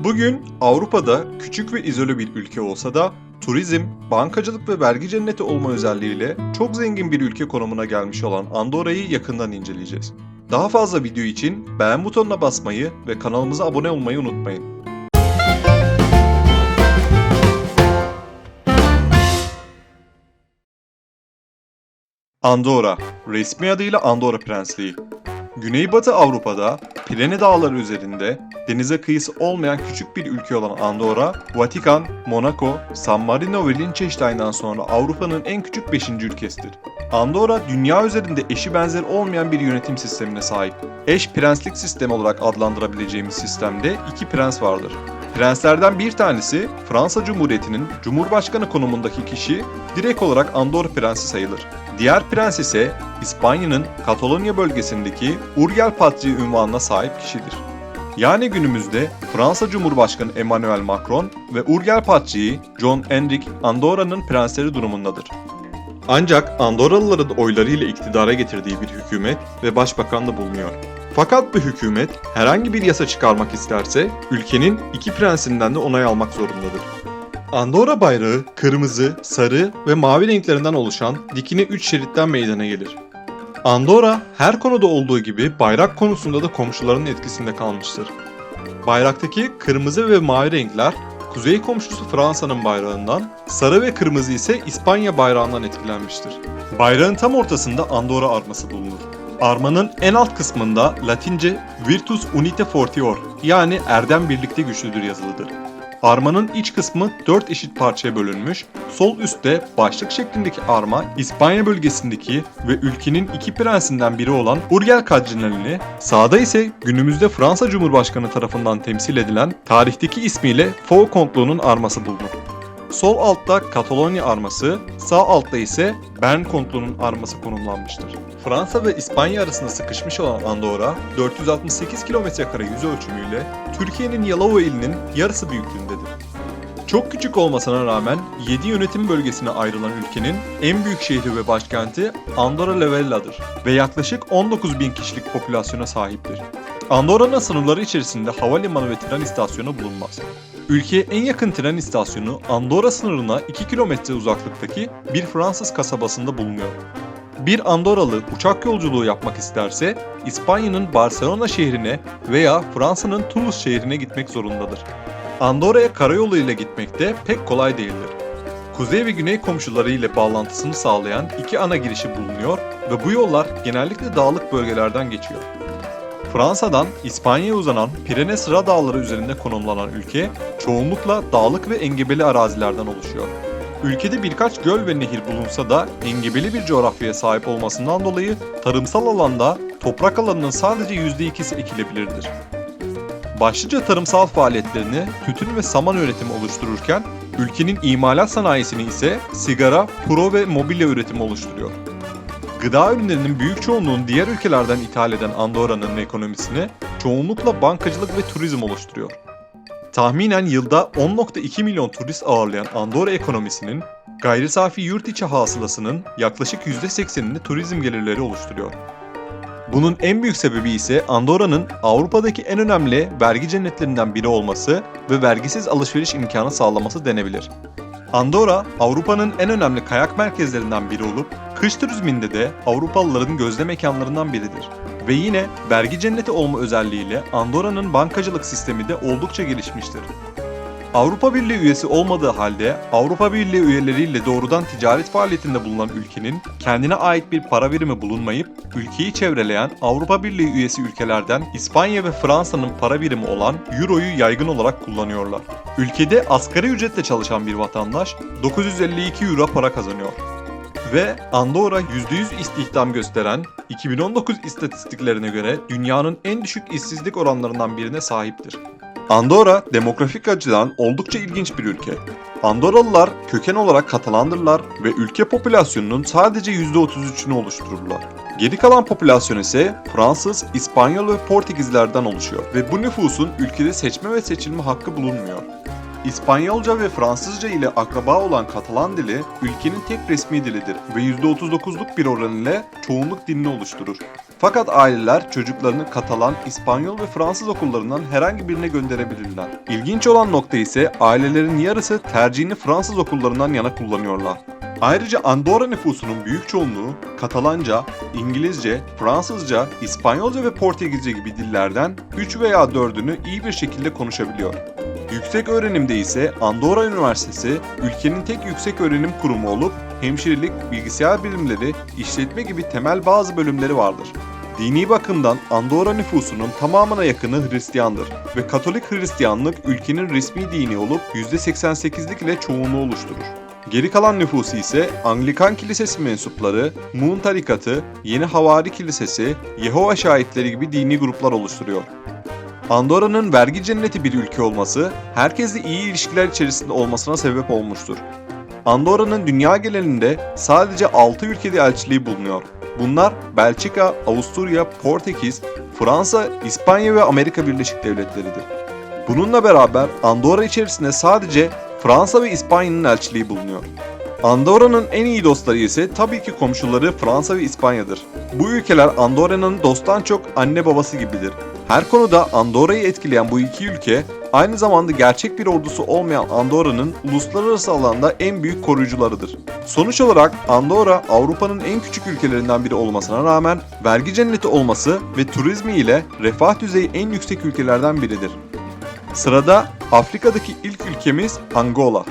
Bugün Avrupa'da küçük ve izole bir ülke olsa da turizm, bankacılık ve vergi cenneti olma özelliğiyle çok zengin bir ülke konumuna gelmiş olan Andorra'yı yakından inceleyeceğiz. Daha fazla video için beğen butonuna basmayı ve kanalımıza abone olmayı unutmayın. Andorra, resmi adıyla Andorra Prensliği. Güneybatı Avrupa'da, Pirene Dağları üzerinde, denize kıyısı olmayan küçük bir ülke olan Andorra, Vatikan, Monaco, San Marino ve Liechtenstein'dan sonra Avrupa'nın en küçük 5. ülkesidir. Andorra, dünya üzerinde eşi benzeri olmayan bir yönetim sistemine sahip. Eş prenslik sistemi olarak adlandırabileceğimiz sistemde 2 prens vardır. Prenslerden bir tanesi, Fransa Cumhuriyeti'nin Cumhurbaşkanı konumundaki kişi direkt olarak Andorra Prensi sayılır. Diğer prens ise İspanya'nın Katalonya bölgesindeki Urgell Patriği unvanına sahip kişidir. Yani günümüzde Fransa Cumhurbaşkanı Emmanuel Macron ve Urgell Patriği John Enrique Andorra'nın prensleri durumundadır. Ancak Andorralıların oylarıyla iktidara getirdiği bir hükümet ve başbakan da bulunuyor. Fakat bu hükümet herhangi bir yasa çıkarmak isterse ülkenin 2 prensinden de onay almak zorundadır. Andorra bayrağı kırmızı, sarı ve mavi renklerinden oluşan dikine 3 şeritten meydana gelir. Andorra her konuda olduğu gibi bayrak konusunda da komşularının etkisinde kalmıştır. Bayraktaki kırmızı ve mavi renkler kuzey komşusu Fransa'nın bayrağından, sarı ve kırmızı ise İspanya bayrağından etkilenmiştir. Bayrağın tam ortasında Andorra arması bulunur. Armanın en alt kısmında Latince Virtus Unite Fortior yani erdem birlikte güçlüdür yazılıdır. Armanın iç kısmı 4 eşit parçaya bölünmüş, sol üstte başlık şeklindeki arma İspanya bölgesindeki ve ülkenin 2 prensinden biri olan Urgell Kardinalini, sağda ise günümüzde Fransa Cumhurbaşkanı tarafından temsil edilen tarihteki ismiyle Faux Kontluğu'nun arması bulunur. Sol altta Katalonya arması, sağ altta ise Bern Kontluğu'nun arması konumlanmıştır. Fransa ve İspanya arasında sıkışmış olan Andorra, 468 km² yüz ölçümüyle Türkiye'nin Yalova ilinin yarısı büyüklüğündedir. Çok küçük olmasına rağmen 7 yönetim bölgesine ayrılan ülkenin en büyük şehri ve başkenti Andorra la Vella'dır ve yaklaşık 19.000 kişilik popülasyona sahiptir. Andorra'nın sınırları içerisinde havalimanı ve tren istasyonu bulunmaz. Ülkeye en yakın tren istasyonu Andorra sınırına 2 kilometre uzaklıktaki bir Fransız kasabasında bulunuyor. Bir Andorralı uçak yolculuğu yapmak isterse İspanya'nın Barcelona şehrine veya Fransa'nın Toulouse şehrine gitmek zorundadır. Andorra'ya karayolu ile gitmek de pek kolay değildir. Kuzey ve güney komşuları ile bağlantısını sağlayan 2 ana girişi bulunuyor ve bu yollar genellikle dağlık bölgelerden geçiyor. Fransa'dan İspanya'ya uzanan Pirene Sıra Dağları üzerinde konumlanan ülke çoğunlukla dağlık ve engebeli arazilerden oluşuyor. Ülkede birkaç göl ve nehir bulunsa da engebeli bir coğrafyaya sahip olmasından dolayı tarımsal alanda toprak alanının sadece %2'si ekilebilirdir. Başlıca tarımsal faaliyetlerini tütün ve saman üretimi oluştururken ülkenin imalat sanayisini ise sigara, puro ve mobilya üretimi oluşturuyor. Gıda ürünlerinin büyük çoğunluğunu diğer ülkelerden ithal eden Andorra'nın ekonomisini çoğunlukla bankacılık ve turizm oluşturuyor. Tahminen yılda 10,2 milyon turist ağırlayan Andorra ekonomisinin gayri safi yurt içi hasılasının yaklaşık %80'ini turizm gelirleri oluşturuyor. Bunun en büyük sebebi ise Andorra'nın Avrupa'daki en önemli vergi cennetlerinden biri olması ve vergisiz alışveriş imkanı sağlaması denebilir. Andorra, Avrupa'nın en önemli kayak merkezlerinden biri olup, kış turizminde de Avrupalıların gözde mekanlarından biridir. Ve yine vergi cenneti olma özelliğiyle Andorra'nın bankacılık sistemi de oldukça gelişmiştir. Avrupa Birliği üyesi olmadığı halde Avrupa Birliği üyeleriyle doğrudan ticaret faaliyetinde bulunan ülkenin kendine ait bir para birimi bulunmayıp ülkeyi çevreleyen Avrupa Birliği üyesi ülkelerden İspanya ve Fransa'nın para birimi olan Euro'yu yaygın olarak kullanıyorlar. Ülkede asgari ücretle çalışan bir vatandaş 952 Euro para kazanıyor. Ve Andorra %100 istihdam gösteren 2019 istatistiklerine göre dünyanın en düşük işsizlik oranlarından birine sahiptir. Andorra demografik açıdan oldukça ilginç bir ülke. Andorralılar köken olarak Katalandırlar ve ülke popülasyonunun sadece %33'ünü oluştururlar. Geri kalan popülasyon ise Fransız, İspanyol ve Portekizlerden oluşuyor ve bu nüfusun ülkede seçme ve seçilme hakkı bulunmuyor. İspanyolca ve Fransızca ile akraba olan Katalan dili ülkenin tek resmi dilidir ve %39'luk bir oran ile çoğunluk dilini oluşturur. Fakat aileler çocuklarını Katalan, İspanyol ve Fransız okullarından herhangi birine gönderebilirler. İlginç olan nokta ise ailelerin yarısı tercihini Fransız okullarından yana kullanıyorlar. Ayrıca Andorra nüfusunun büyük çoğunluğu Katalanca, İngilizce, Fransızca, İspanyolca ve Portekizce gibi dillerden 3 veya 4'ünü iyi bir şekilde konuşabiliyor. Yüksek öğrenimde ise Andorra Üniversitesi ülkenin tek yüksek öğrenim kurumu olup hemşirelik, bilgisayar bilimleri, işletme gibi temel bazı bölümleri vardır. Dini bakımdan Andorra nüfusunun tamamına yakını Hristiyandır ve Katolik Hristiyanlık ülkenin resmi dini olup %88'lik ile çoğunluğu oluşturur. Geri kalan nüfusu ise Anglikan Kilisesi mensupları, Muğun Tarikatı, Yeni Havari Kilisesi, Yehova Şahitleri gibi dini gruplar oluşturuyor. Andorra'nın vergi cenneti bir ülke olması, herkesle iyi ilişkiler içerisinde olmasına sebep olmuştur. Andorra'nın dünya genelinde sadece 6 ülkede elçiliği bulunuyor. Bunlar Belçika, Avusturya, Portekiz, Fransa, İspanya ve Amerika Birleşik Devletleri'dir. Bununla beraber Andorra içerisinde sadece Fransa ve İspanya'nın elçiliği bulunuyor. Andorra'nın en iyi dostları ise tabii ki komşuları Fransa ve İspanya'dır. Bu ülkeler Andorra'nın dosttan çok anne babası gibidir. Her konuda Andorra'yı etkileyen bu iki ülke, aynı zamanda gerçek bir ordusu olmayan Andorra'nın uluslararası alanda en büyük koruyucularıdır. Sonuç olarak Andorra, Avrupa'nın en küçük ülkelerinden biri olmasına rağmen vergi cenneti olması ve turizmi ile refah düzeyi en yüksek ülkelerden biridir. Sırada Afrika'daki ilk ülkemiz Angola.